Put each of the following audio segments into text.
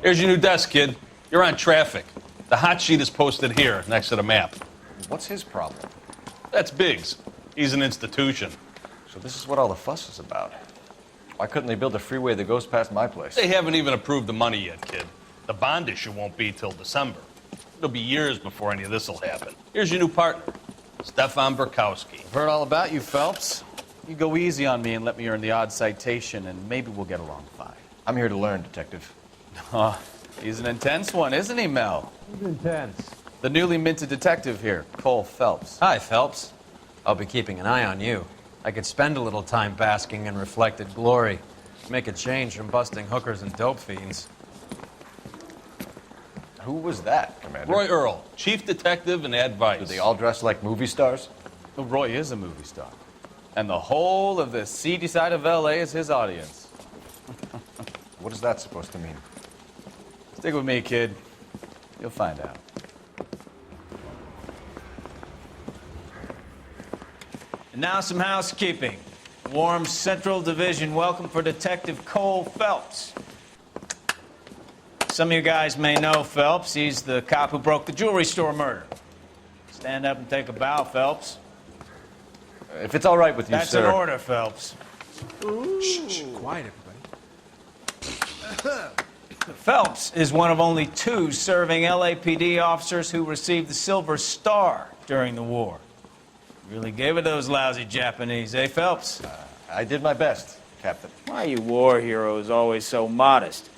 Here's your new desk, kid. You're on traffic. The hot sheet is posted here, next to the map. What's his problem? That's Biggs. He's an institution. So this is what all the fuss is about. Why couldn't they build a freeway that goes past my place? They haven't even approved the money yet, kid. The bond issue won't be till December. It'll be years before any of this will happen. Here's your new partner, Stefan Burkowski. I've heard all about you, Phelps. You go easy on me and let me earn the odd citation, and maybe we'll get along fine. I'm here to learn, Detective. Oh, he's an intense one, isn't he, Mel? He's intense. The newly minted detective here, Cole Phelps. Hi, Phelps. I'll be keeping an eye on you. I could spend a little time basking in reflected glory. Make a change from busting hookers and dope fiends. Who was that, Commander? Roy Earl, chief detective and advice. Do they all dress like movie stars? Well, Roy is a movie star. And the whole of the seedy side of L.A. is his audience. What is that supposed to mean? Stick with me, kid. You'll find out. And now some housekeeping. Warm Central Division welcome for Detective Cole Phelps. Some of you guys may know Phelps. He's the cop who broke the jewelry store murder. Stand up and take a bow, Phelps. If it's all right with you, That's sir. an order, Phelps. Shh, quiet, everybody. Phelps is one of only 2 serving LAPD officers who received the Silver Star during the war. Really gave it those lousy Japanese, eh, Phelps? I did my best, Captain. Why are you war heroes always so modest?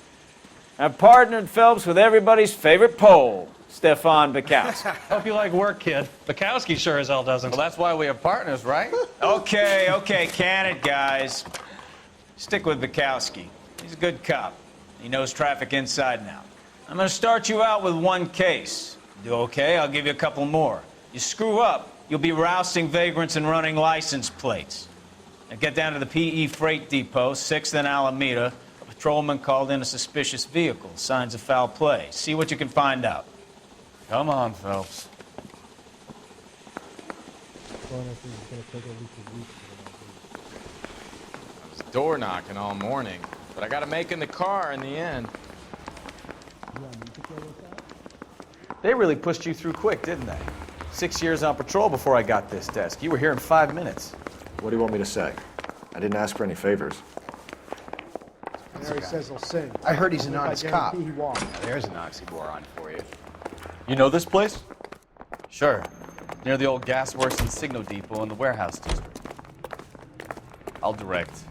I've partnered Phelps with everybody's favorite Pole, Stefan Burkowski. Hope you like work, kid. Bukowski sure as hell doesn't. Well, that's why we have partners, right? Okay, can it, guys. Stick with Bukowski. He's a good cop. He knows traffic inside and out. I'm going to start you out with 1 case. Do okay, I'll give you a couple more. You screw up, you'll be rousting vagrants and running license plates. Now get down to the PE Freight Depot, 6th and Alameda. A patrolman called in a suspicious vehicle. Signs of foul play. See what you can find out. Come on, Phelps. I was door knocking all morning, but I got to make in the car in the end. They really pushed you through quick, didn't they? 6 years on patrol before I got this desk. You were here in 5 minutes. What do you want me to say? I didn't ask for any favors. Mary says he'll sing. I heard he's an honest cop. He won't. There's an oxymoron for you. You know this place? Sure. Near the old gasworks and signal depot in the warehouse district. I'll direct.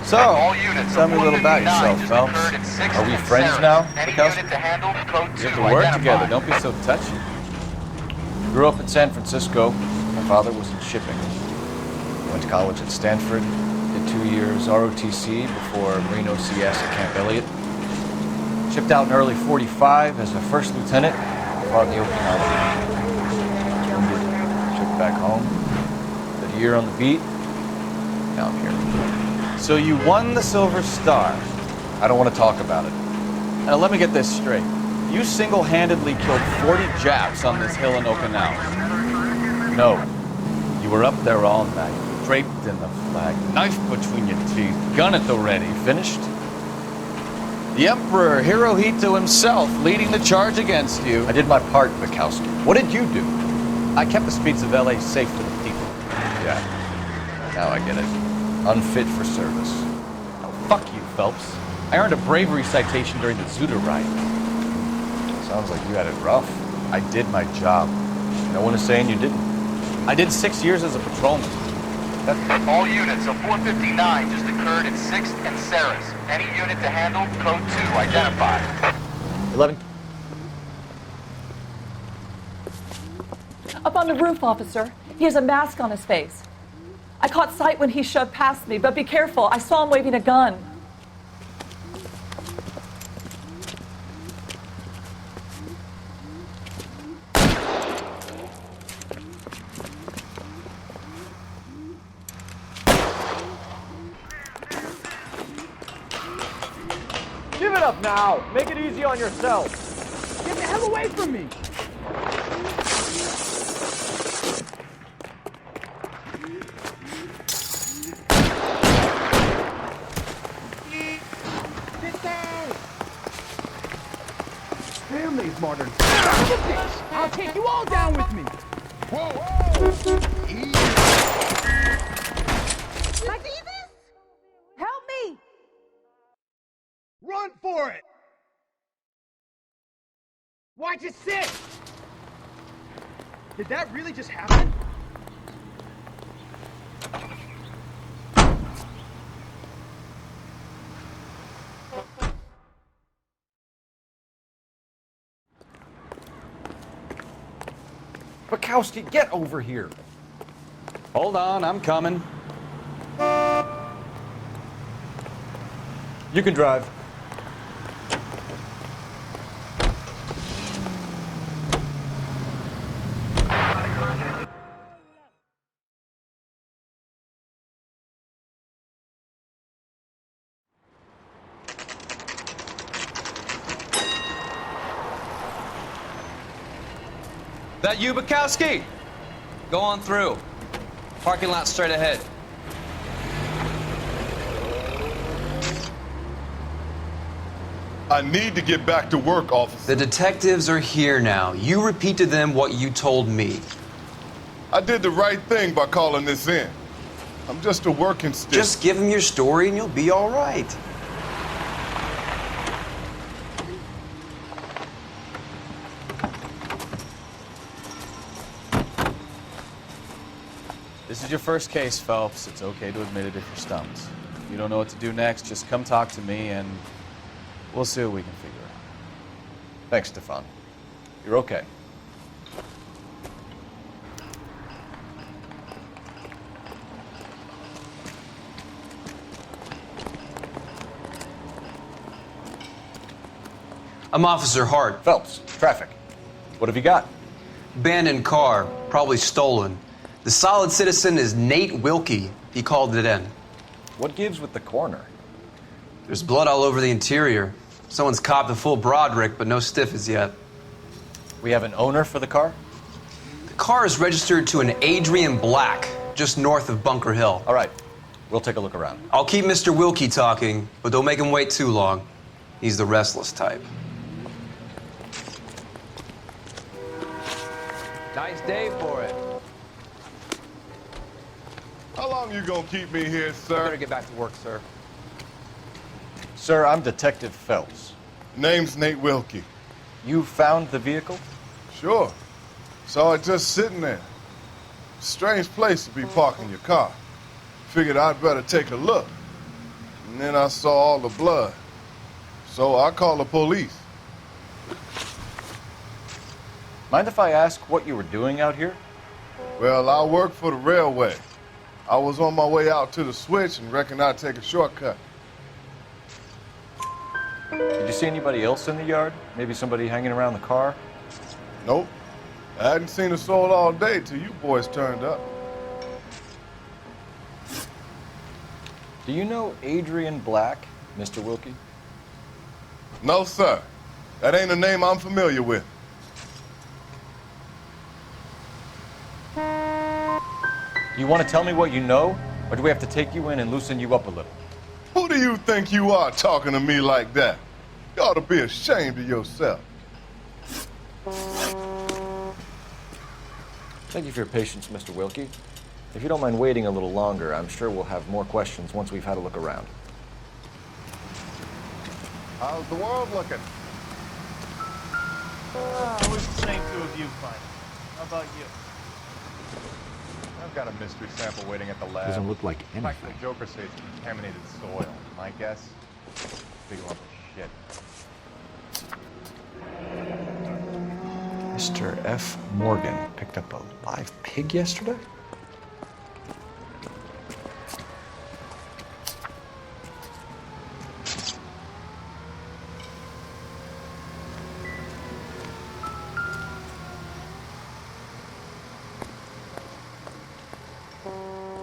So, tell me a little about yourself, Phelps. Are we friends now, Bukowski? We have to work together. Don't be so touchy. Grew up in San Francisco. My father was in shipping. Went to college at Stanford. Did 2 years ROTC before Marine OCS at Camp Elliott. Shipped out in early '45 as a first lieutenant. Fought in the Okinawa. Wounded. Shipped back home. Did a year on the beat. Now I'm here. So you won the Silver Star. I don't want to talk about it. Now let me get this straight. You single-handedly killed 40 Japs on this hill in Okinawa. No. You were up there all night, draped in the flag, knife between your teeth, gun at the ready, finished? The Emperor Hirohito himself leading the charge against you. I did my part, Bukowski. What did you do? I kept the streets of LA safe for the people. Yeah. Now I get it. Unfit for service. Oh, fuck you, Phelps. I earned a bravery citation during the Zuda riot. Sounds like you had it rough. I did my job. No one is saying you didn't. I did 6 years as a patrolman. All units, a 459 just occurred at 6th and Saris. Any unit to handle, code 2, identified. 11. Up on the roof, officer. He has a mask on his face. I caught sight when he shoved past me, but be careful. I saw him waving a gun. Give it up now. Make it easy on yourself. Get the hell away from me! Get down! Family's modern. I'll take you all down with me! Whoa! Help me! Run for it! Watch it sit! Did that really just happen? Bukowski, get over here. Hold on, I'm coming. You can drive. That you, Bukowski? Go on through. Parking lot straight ahead. I need to get back to work, officer. The detectives are here now. You repeat to them what you told me. I did the right thing by calling this in. I'm just a working stick. Just give them your story and you'll be all right. This is your first case, Phelps. It's okay to admit it if you're stumped. If you don't know what to do next, just come talk to me and we'll see what we can figure out. Thanks, Stefan. You're okay. I'm Officer Hart. Phelps, traffic. What have you got? Abandoned car, probably stolen. The solid citizen is Nate Wilkie. He called it in. What gives with the coroner? There's blood all over the interior. Someone's copped a full Broderick, but no stiff as yet. We have an owner for the car? The car is registered to an Adrian Black, just north of Bunker Hill. All right, we'll take a look around. I'll keep Mr. Wilkie talking, but don't make him wait too long. He's the restless type. Nice day for it. How long you gonna keep me here, sir? Better get back to work, sir. Sir, I'm Detective Phelps. Name's Nate Wilkie. You found the vehicle? Sure. Saw it just sitting there. Strange place to be parking your car. Figured I'd better take a look. And then I saw all the blood. So I called the police. Mind if I ask what you were doing out here? Well, I work for the railway. I was on my way out to the switch and reckoned I'd take a shortcut. Did you see anybody else in the yard? Maybe somebody hanging around the car? Nope. I hadn't seen a soul all day till you boys turned up. Do you know Adrian Black, Mr. Wilkie? No, sir. That ain't a name I'm familiar with. Do you want to tell me what you know? Or do we have to take you in and loosen you up a little? Who do you think you are talking to me like that? You ought to be ashamed of yourself. Thank you for your patience, Mr. Wilkie. If you don't mind waiting a little longer, I'm sure we'll have more questions once we've had a look around. How's the world looking? Always the same two of you fighting. How about you? I've got a mystery sample waiting at the lab. Doesn't look like In fact, anything. the Joker says it's contaminated soil. My guess? Big lump of shit. Mr. F. Morgan picked up a live pig yesterday?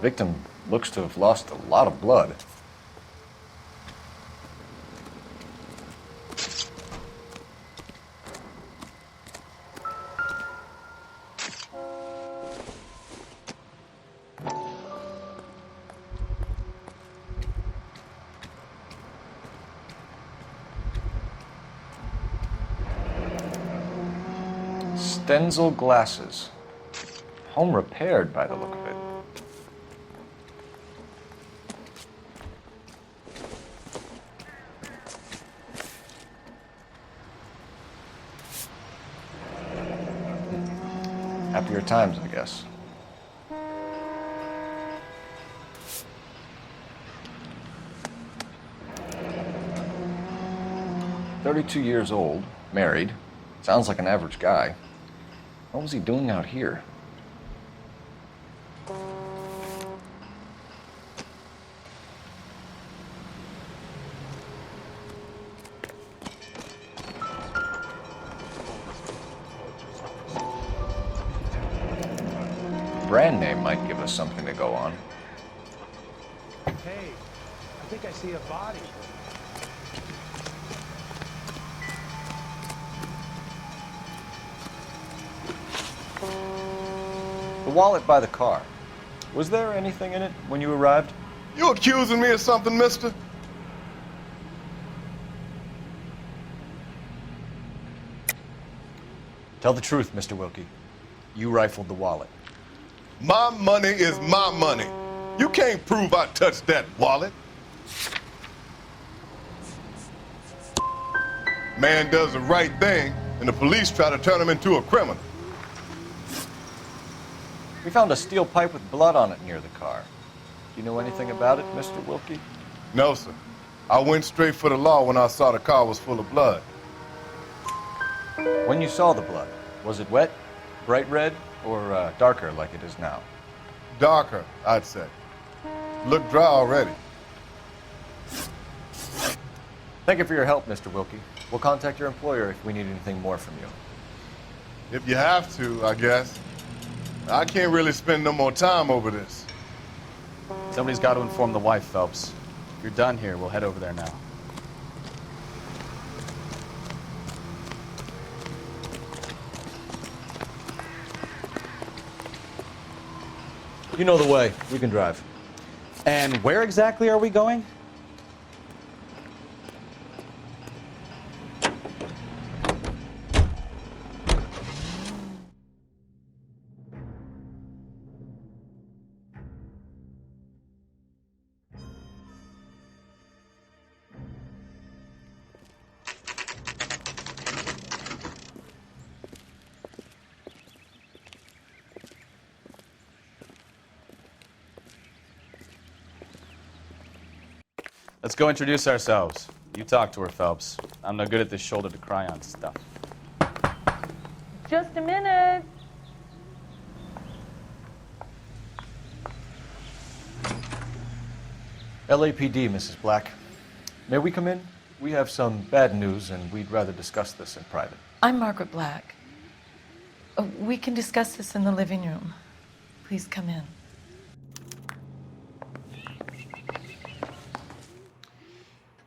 Victim looks to have lost a lot of blood. Stenzel glasses. Home repaired by the look of it. Happier times, I guess. "32 years old, married. Sounds like an average guy. What was he doing out here?" Brand name might give us something to go on. Hey, I think I see a body. The wallet by the car. Was there anything in it when you arrived? You accusing me of something, mister? Tell the truth, Mr. Wilkie. You rifled the wallet. My money is my money. You can't prove I touched that wallet. Man does the right thing, and the police try to turn him into a criminal. We found a steel pipe with blood on it near the car. Do you know anything about it, Mr. Wilkie? No, sir. I went straight for the law when I saw the car was full of blood. When you saw the blood, was it wet, bright red, or darker like it is now? Darker, I'd say. Looked dry already. Thank you for your help, Mr. Wilkie. We'll contact your employer if we need anything more from you. If you have to, I guess. I can't really spend no more time over this. Somebody's got to inform the wife, Phelps. If you're done here, we'll head over there now. You know the way. We can drive. And where exactly are we going? Let's go introduce ourselves. You talk to her, Phelps. I'm no good at this shoulder to cry on stuff. Just a minute. LAPD, Mrs. Black. May we come in? We have some bad news, and we'd rather discuss this in private. I'm Margaret Black. We can discuss this in the living room. Please come in.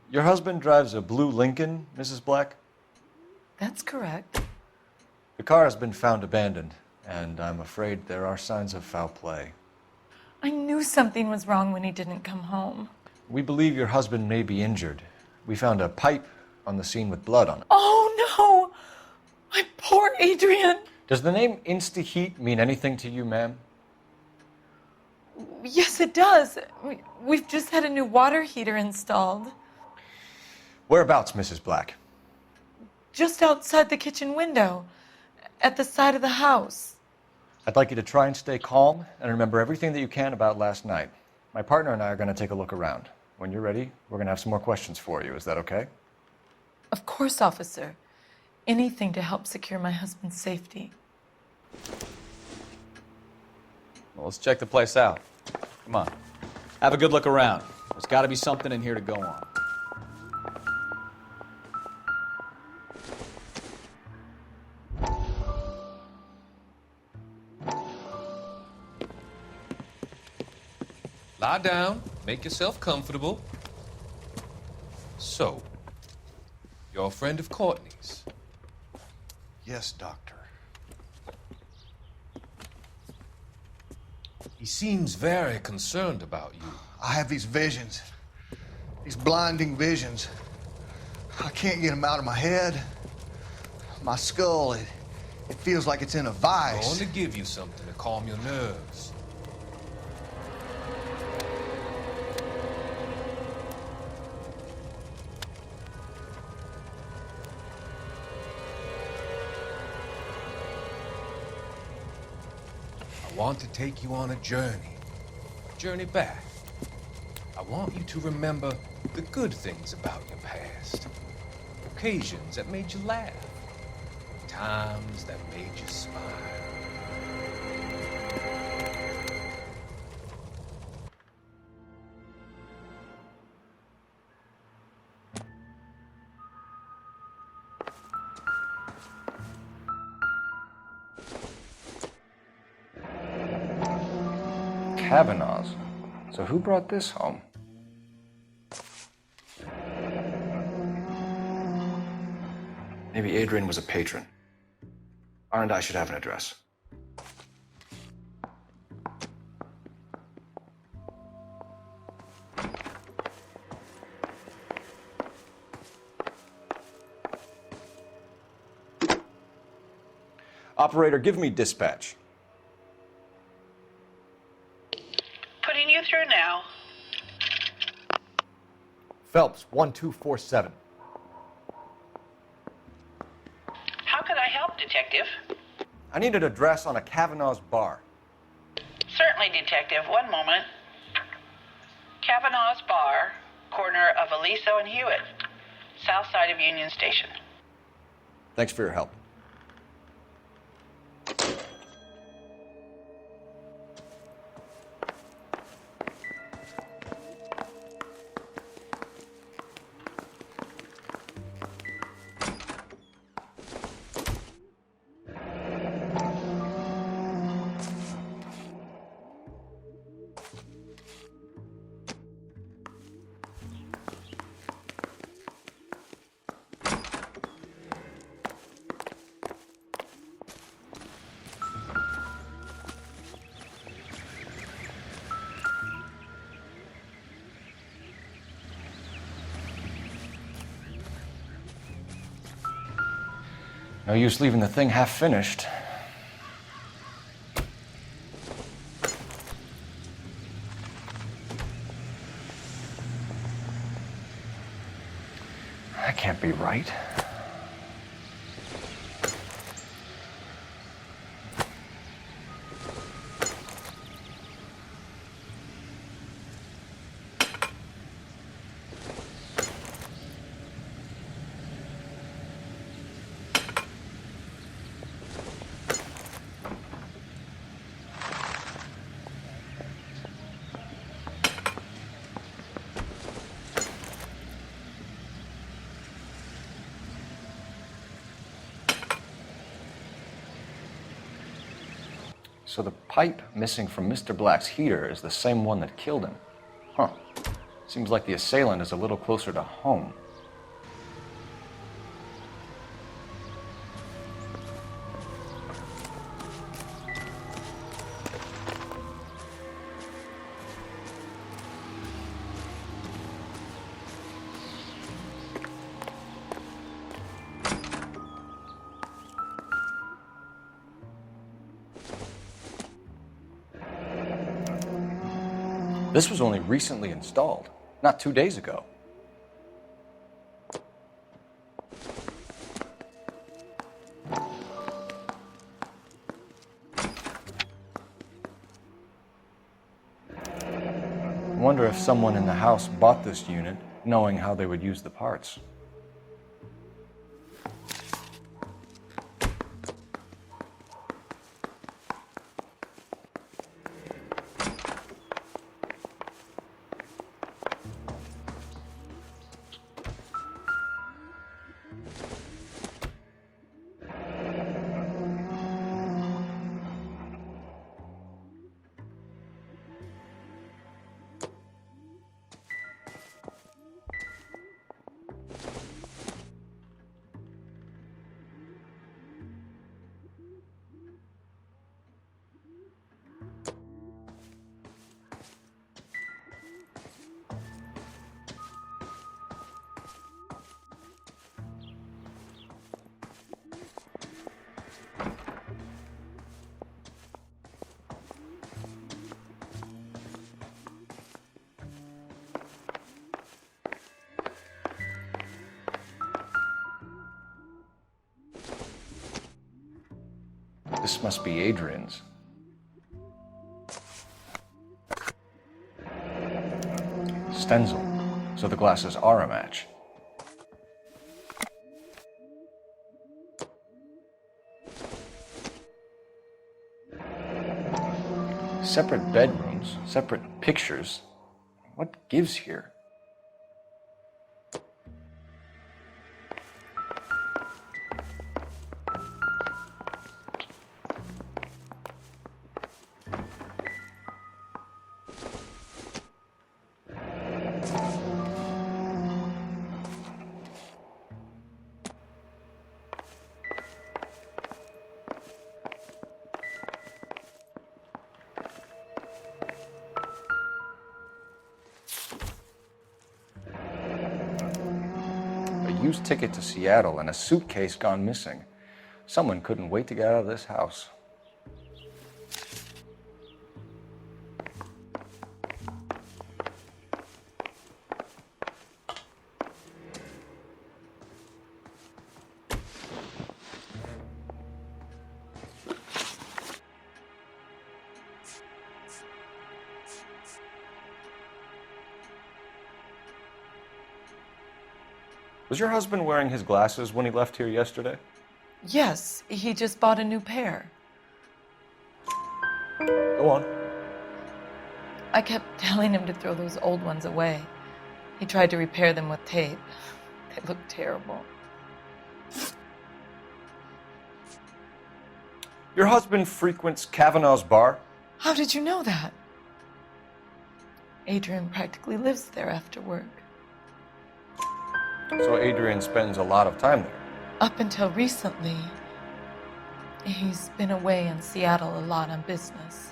Your husband drives a blue Lincoln, Mrs. Black? That's correct. The car has been found abandoned, and I'm afraid there are signs of foul play. I knew something was wrong when he didn't come home. We believe your husband may be injured. We found a pipe on the scene with blood on it. Oh, no! My poor Adrian! Does the name Instaheat mean anything to you, ma'am? Yes, it does. We've just had a new water heater installed. Whereabouts, Mrs. Black? Just outside the kitchen window, at the side of the house. I'd like you to try and stay calm and remember everything that you can about last night. My partner and I are going to take a look around. When you're ready, we're going to have some more questions for you. Is that okay? Of course, officer. Anything to help secure my husband's safety. Well, let's check the place out. Come on. Have a good look around. There's got to be something in here to go on. Lie down, make yourself comfortable. So, you're a friend of Courtney's? Yes, Doctor. He seems very concerned about you. I have these visions, these blinding visions. I can't get them out of my head. My skull, It feels like it's in a vice. I want to give you something to calm your nerves. I want to take you on a journey back. I want you to remember the good things about your past. Occasions that made you laugh. Times that made you smile. Kavanaugh's. So who brought this home? Maybe Adrian was a patron. And I should have an address. Operator, give me dispatch. Putting you through now. Phelps, 1247. How could I help, Detective? I need an address on a Kavanaugh's bar. Certainly, Detective. One moment. Kavanaugh's Bar, corner of Aliso and Hewitt, south side of Union Station. Thanks for your help. No use leaving the thing half finished. That can't be right. So the pipe missing from Mr. Black's heater is the same one that killed him. Huh. Seems like the assailant is a little closer to home. This was only recently installed, not 2 days ago. I wonder if someone in the house bought this unit knowing how they would use the parts. This must be Adrian's. Stenzel. So the glasses are a match. Separate bedrooms, separate pictures. What gives here? Used ticket to Seattle and a suitcase gone missing. Someone couldn't wait to get out of this house. Was your husband wearing his glasses when he left here yesterday? Yes, he just bought a new pair. Go on. I kept telling him to throw those old ones away. He tried to repair them with tape. They looked terrible. Your husband frequents Kavanaugh's bar? How did you know that? Adrian practically lives there after work. So Adrian spends a lot of time there. Up until recently, he's been away in Seattle a lot on business.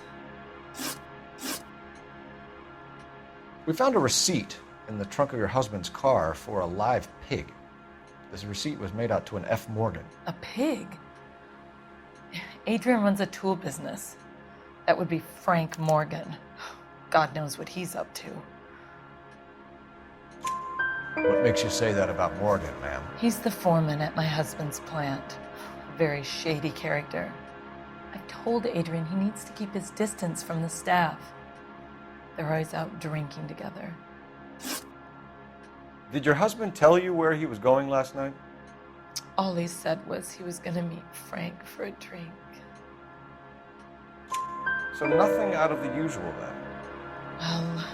We found a receipt in the trunk of your husband's car for a live pig. This receipt was made out to an F. Morgan. A pig? Adrian runs a tool business. That would be Frank Morgan. God knows what he's up to. What makes you say that about Morgan, ma'am? He's the foreman at my husband's plant. A very shady character. I've told Adrian he needs to keep his distance from the staff. They're always out drinking together. Did your husband tell you where he was going last night? All he said was he was going to meet Frank for a drink. So nothing out of the usual then? Well,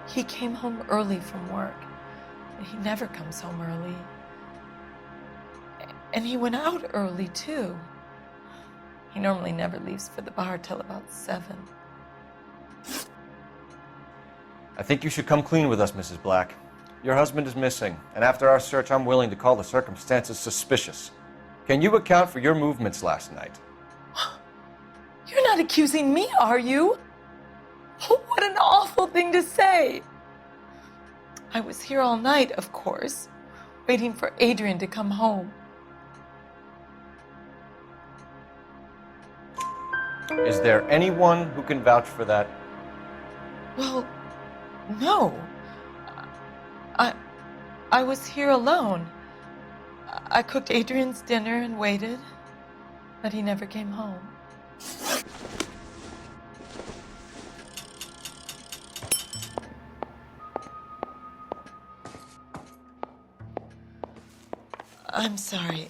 he came home early from work. He never comes home early. And he went out early, too. He normally never leaves for the bar till about 7. I think you should come clean with us, Mrs. Black. Your husband is missing, and after our search, I'm willing to call the circumstances suspicious. Can you account for your movements last night? You're not accusing me, are you? What an awful thing to say. I was here all night, of course, waiting for Adrian to come home. Is there anyone who can vouch for that? Well, no. I was here alone. I cooked Adrian's dinner and waited, but he never came home. I'm sorry.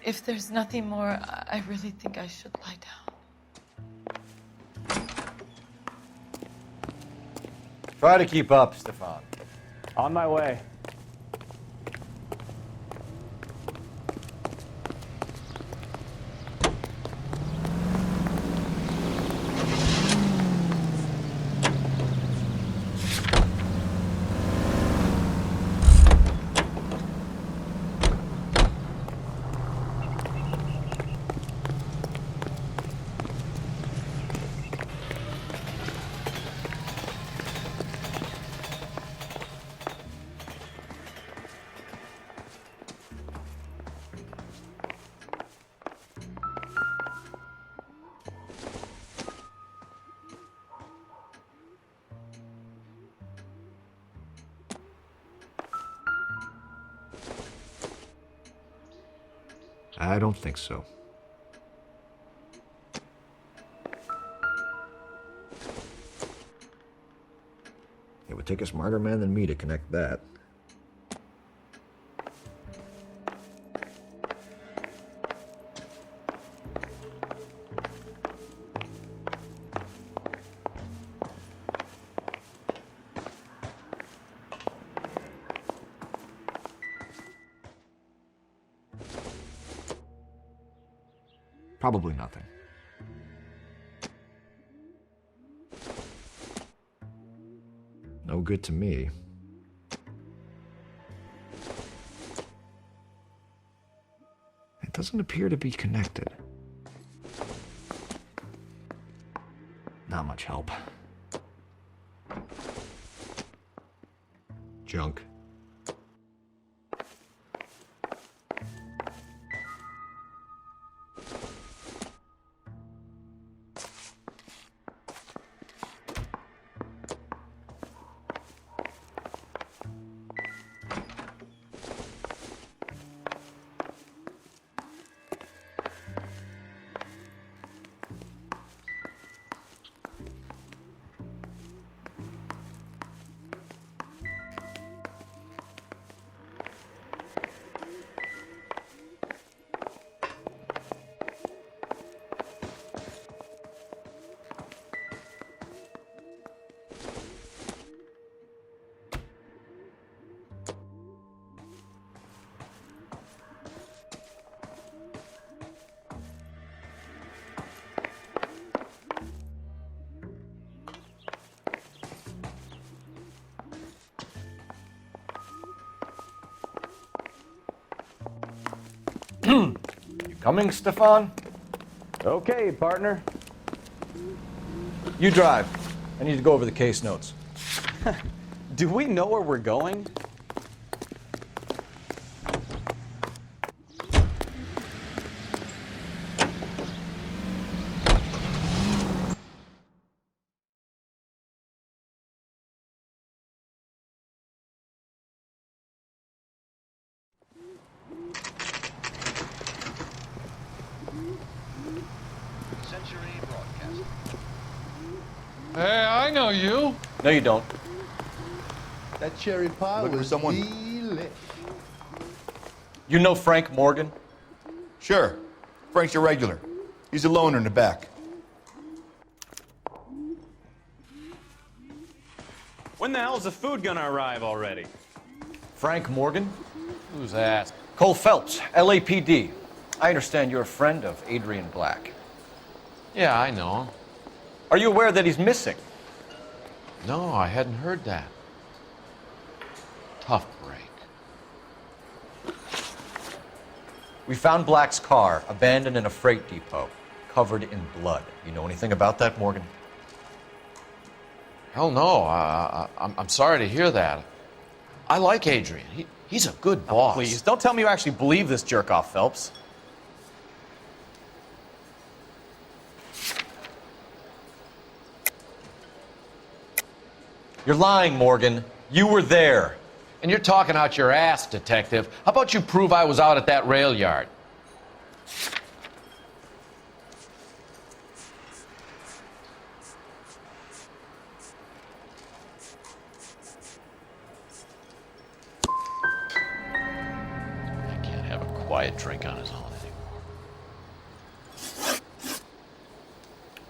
If there's nothing more, I really think I should lie down. Try to keep up, Stefan. On my way. I don't think so. take a smarter man than me to connect that. Probably nothing. No good to me. It doesn't appear to be connected. Not much help. Junk. You coming, Stefan? Okay, partner. You drive. I need to go over the case notes. Do we know where we're going? Hey, I know you. No, you don't. That cherry pie Looking for was someone? delish. You know Frank Morgan? Sure. Frank's a regular. He's a loner in the back. When the hell's the food gonna arrive already? Frank Morgan? Who's that? Cole Phelps, LAPD. I understand you're a friend of Adrian Black. Yeah, I know him. Are you aware that he's missing? No, I hadn't heard that. Tough break. We found Black's car abandoned in a freight depot, covered in blood. You know anything about that, Morgan? Hell no. I'm sorry to hear that. I like Adrian. He's a good boss. Please, don't tell me you actually believe this jerk-off, Phelps. You're lying, Morgan. You were there. And you're talking out your ass, detective. How about you prove I was out at that rail yard? I can't have a quiet drink on his own anymore.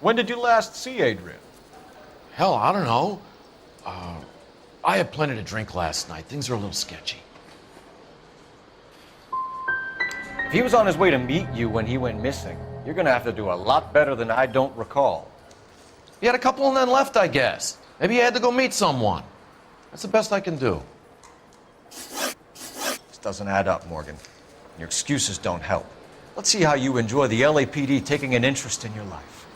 When did you last see Adrian? Hell, I don't know. I had plenty to drink last night. Things are a little sketchy. If he was on his way to meet you when he went missing, you're gonna have to do a lot better than I don't recall. He had a couple and then left, I guess. Maybe he had to go meet someone. That's the best I can do. This doesn't add up, Morgan. Your excuses don't help. Let's see how you enjoy the LAPD taking an interest in your life.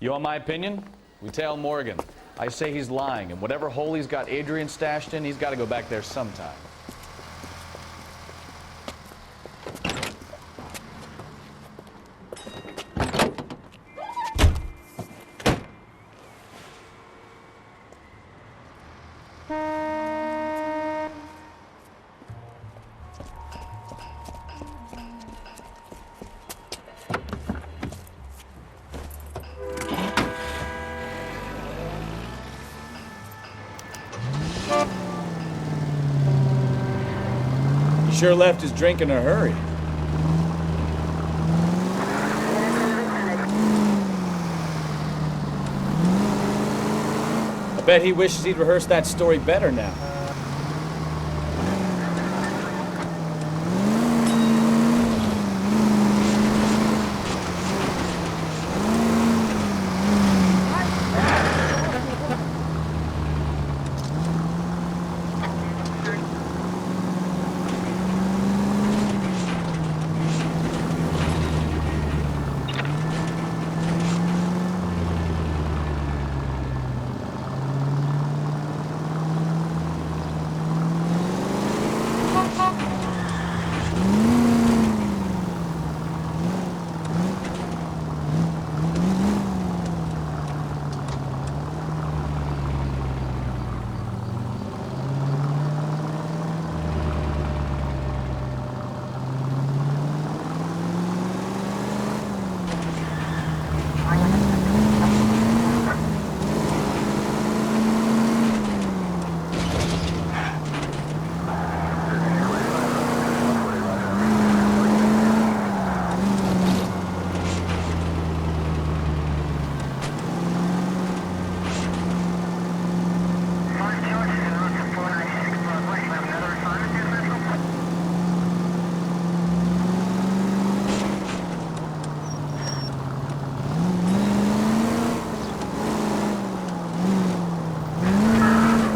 You want my opinion? We tail Morgan. I say he's lying, and whatever hole he's got Adrian stashed in, he's got to go back there sometime. sure left his drink in a hurry. I bet he wishes he'd rehearsed that story better now.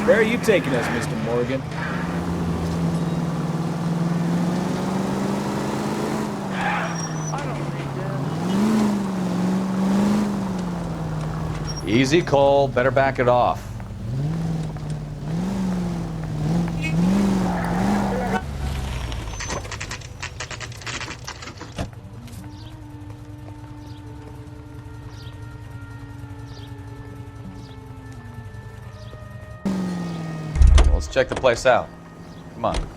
Where are you taking us, Mr. Morgan? Easy, Cole. Better back it off. Let's check the place out. Come on.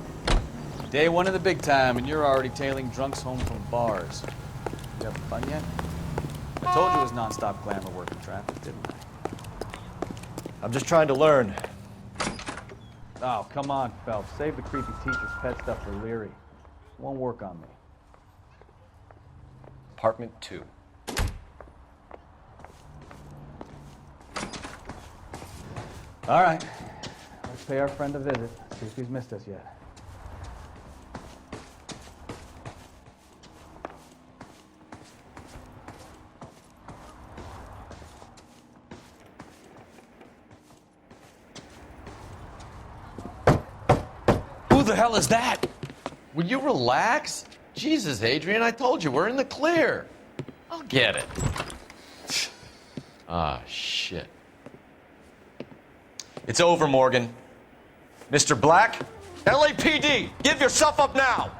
Day one of the big time, and you're already tailing drunks home from bars. You having fun yet? I told you it was non-stop glamour work in traffic, didn't I? I'm just trying to learn. Oh, come on, Phelps. Save the creepy teacher's pet stuff for Leary. Won't work on me. Apartment 2. All right. Let's pay our friend a visit. See if he's missed us yet. Who the hell is that? Will you relax? Jesus, Adrian, I told you, we're in the clear. I'll get it. Ah, shit. It's over, Morgan. Mr. Black, LAPD, give yourself up now.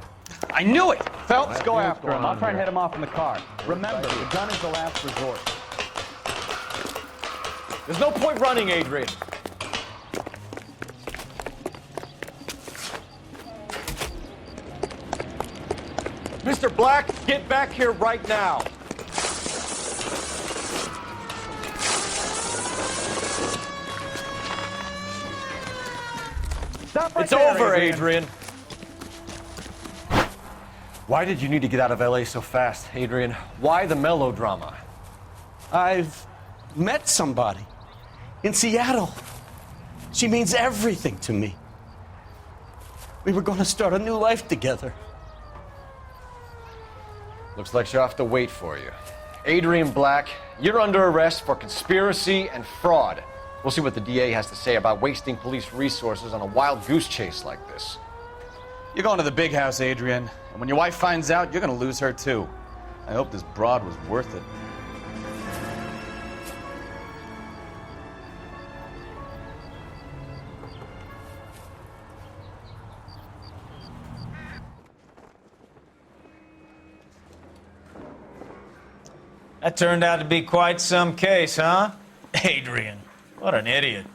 I knew it! Phelps, go after him. I'll try and head him off in the car. Remember, the gun is the last resort. There's no point running, Adrian. Mr. Black, get back here right now. Stop right It's there, over, Adrian. Why did you need to get out of LA so fast, Adrian? Why the melodrama? I've met somebody in Seattle. She means everything to me. We were going to start a new life together. Looks like she'll have to wait for you. Adrian Black, you're under arrest for conspiracy and fraud. We'll see what the DA has to say about wasting police resources on a wild goose chase like this. You're going to the big house, Adrian. And when your wife finds out, you're going to lose her too. I hope this broad was worth it. That turned out to be quite some case, huh? Adrian, what an idiot.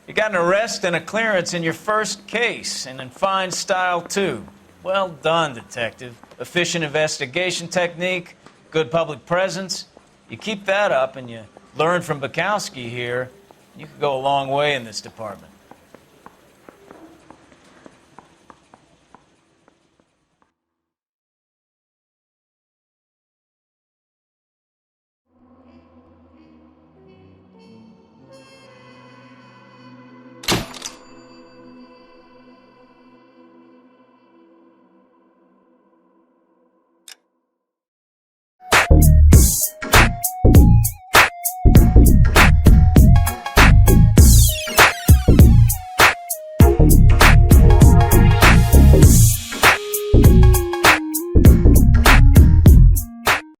You got an arrest and a clearance in your first case, and in fine style, too. Well done, detective. Efficient investigation technique, good public presence. You keep that up and you learn from Bukowski here, you could go a long way in this department.